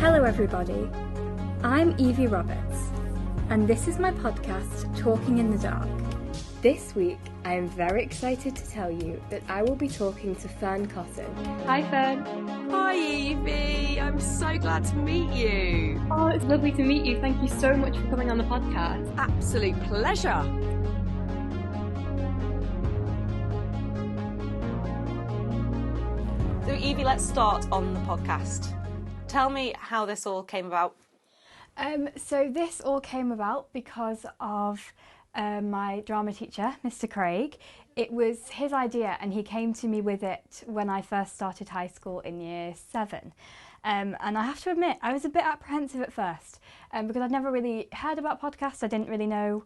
Hello everybody, I'm Evie Roberts, and this is my podcast, Talking in the Dark. This week, I am very excited to tell you that I will be talking to Fern Cotton. Hi Fern. Hi Evie, I'm so glad to meet you. Oh, it's lovely to meet you. Thank you so much for coming on the podcast. Absolute pleasure. So Evie, let's start on the podcast. Tell me how this all came about. So this all came about because of my drama teacher, Mr. Craig. It was his idea and he came to me with it when I first started high school in year 7. And I have to admit, I was a bit apprehensive at first because I'd never really heard about podcasts. I didn't really know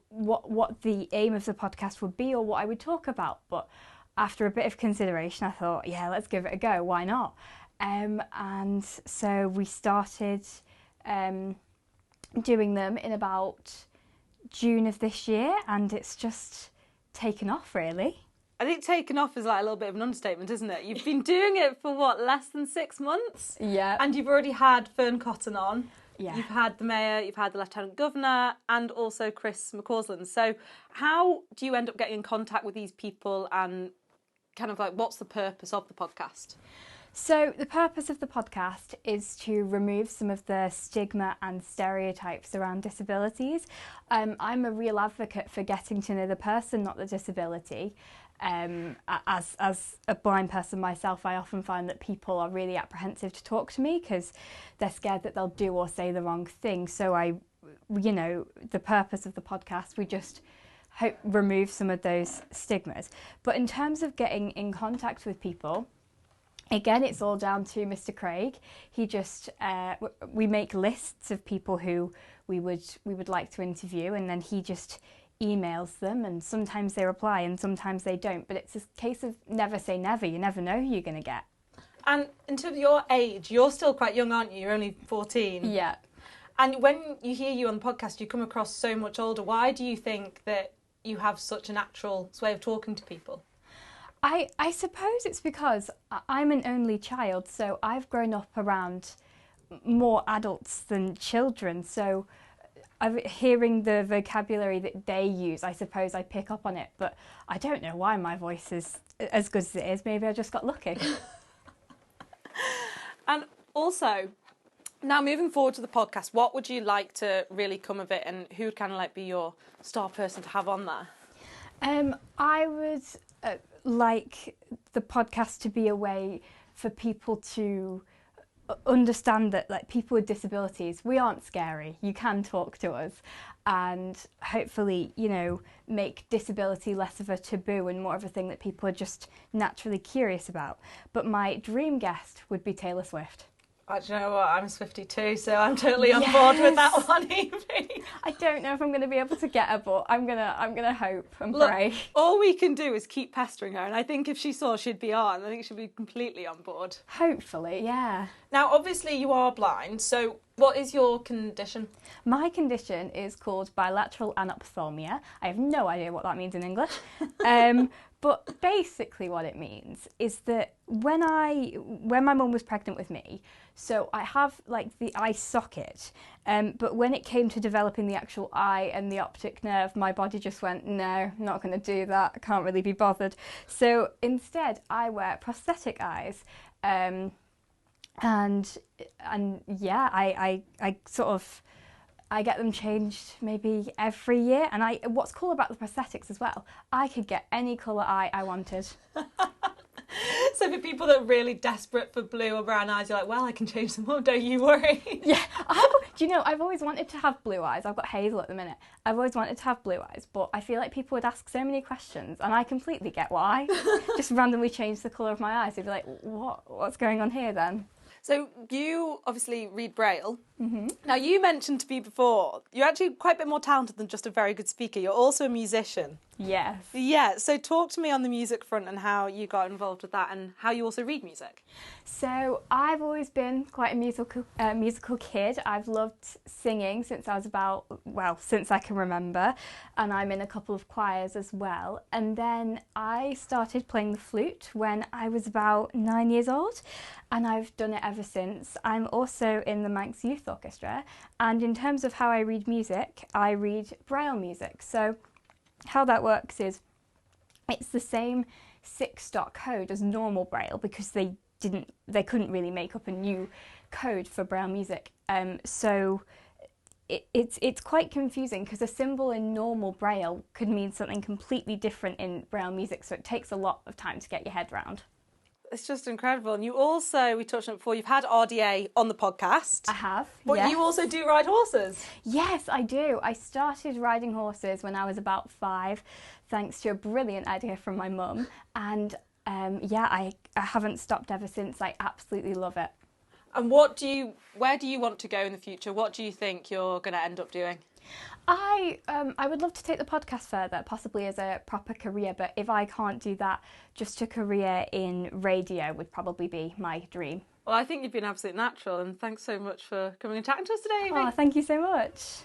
what the aim of the podcast would be or what I would talk about. But after a bit of consideration, I thought, yeah, let's give it a go. Why not? And so we started doing them in about June of this year, and it's just taken off, really. I think taken off is like a little bit of an understatement, isn't it? You've been doing it for what, less than 6 months? Yeah. And you've already had Fern Cotton on. Yeah. You've had the Mayor, you've had the Lieutenant Governor, and also Chris McCausland. So how do you end up getting in contact with these people, and kind of like what's the purpose of the podcast? So the purpose of the podcast is to remove some of the stigma and stereotypes around disabilities. I'm a real advocate for getting to know the person, not the disability. As a blind person myself, I often find that people are really apprehensive to talk to me because they're scared that they'll do or say the wrong thing. So the purpose of the podcast, we just hope remove some of those stigmas. But in terms of getting in contact with people, again, it's all down to Mr. Craig. He just, we make lists of people who we would like to interview, and then he just emails them, and sometimes they reply and sometimes they don't. But it's a case of never say never. You never know who you're going to get. And in terms of your age, you're still quite young, aren't you? You're only 14. Yeah. And when you hear you on the podcast, you come across so much older. Why do you think that you have such a natural way of talking to people? I suppose it's because I'm an only child, so I've grown up around more adults than children. So hearing the vocabulary that they use, I suppose I pick up on it. But I don't know why my voice is as good as it is. Maybe I just got lucky. And also, now moving forward to the podcast, what would you like to really come of it, and who would kind of like be your star person to have on there? I would like the podcast to be a way for people to understand that, like, people with disabilities, we aren't scary. You can talk to us, and hopefully, make disability less of a taboo and more of a thing that people are just naturally curious about. But my dream guest would be Taylor Swift. Do you know what? I'm a Swiftie too, so I'm totally on board with that one, Evie. I don't know if I'm going to be able to get her, but I'm gonna hope and pray. All we can do is keep pestering her, and I think if she saw she'd be on, I think she'd be completely on board. Hopefully, yeah. Now, obviously, you are blind, so what is your condition? My condition is called bilateral anophthalmia. I have no idea what that means in English. But basically what it means is that when my mum was pregnant with me, so I have like the eye socket, but when it came to developing the actual eye and the optic nerve, my body just went, no, not going to do that. I can't really be bothered. So instead I wear prosthetic eyes. And yeah, I get them changed maybe every year. And what's cool about the prosthetics as well, I could get any colour eye I wanted. So for people that are really desperate for blue or brown eyes, you're like, well, I can change them all, don't you worry. Yeah. Do you know, I've always wanted to have blue eyes. I've got hazel at the minute. I've always wanted to have blue eyes, but I feel like people would ask so many questions, and I completely get why. Just randomly change the colour of my eyes. They'd be like, what's going on here then? So you obviously read Braille. Mm-hmm. Now, you mentioned to me before, you're actually quite a bit more talented than just a very good speaker. You're also a musician. Yes. Yeah, so talk to me on the music front and how you got involved with that and how you also read music. So I I've always been quite a musical kid. I've loved singing since I was since I can remember, and I'm in a couple of choirs as well. And then I started playing the flute when I was about 9 years old, and I've done it ever since. I'm also in the Manx Youth Orchestra, and in terms of how I read music, I read Braille music. So how that works is it's the same 6-dot code as normal Braille because they couldn't really make up a new code for Braille music. So it's quite confusing because a symbol in normal Braille could mean something completely different in Braille music, so it takes a lot of time to get your head round. It's just incredible. And you also, we touched on it before, you've had RDA on the podcast. I have, But yes. you also do ride horses. Yes, I do. I started riding horses when I was about 5, thanks to a brilliant idea from my mum. And I haven't stopped ever since. I absolutely love it. And where do you want to go in the future? What do you think you're going to end up doing? I would love to take the podcast further, possibly as a proper career, but if I can't do that, just a career in radio would probably be my dream. Well, I think you've been absolutely natural, and thanks so much for coming and chatting to us today, Evie. Oh, thank you so much.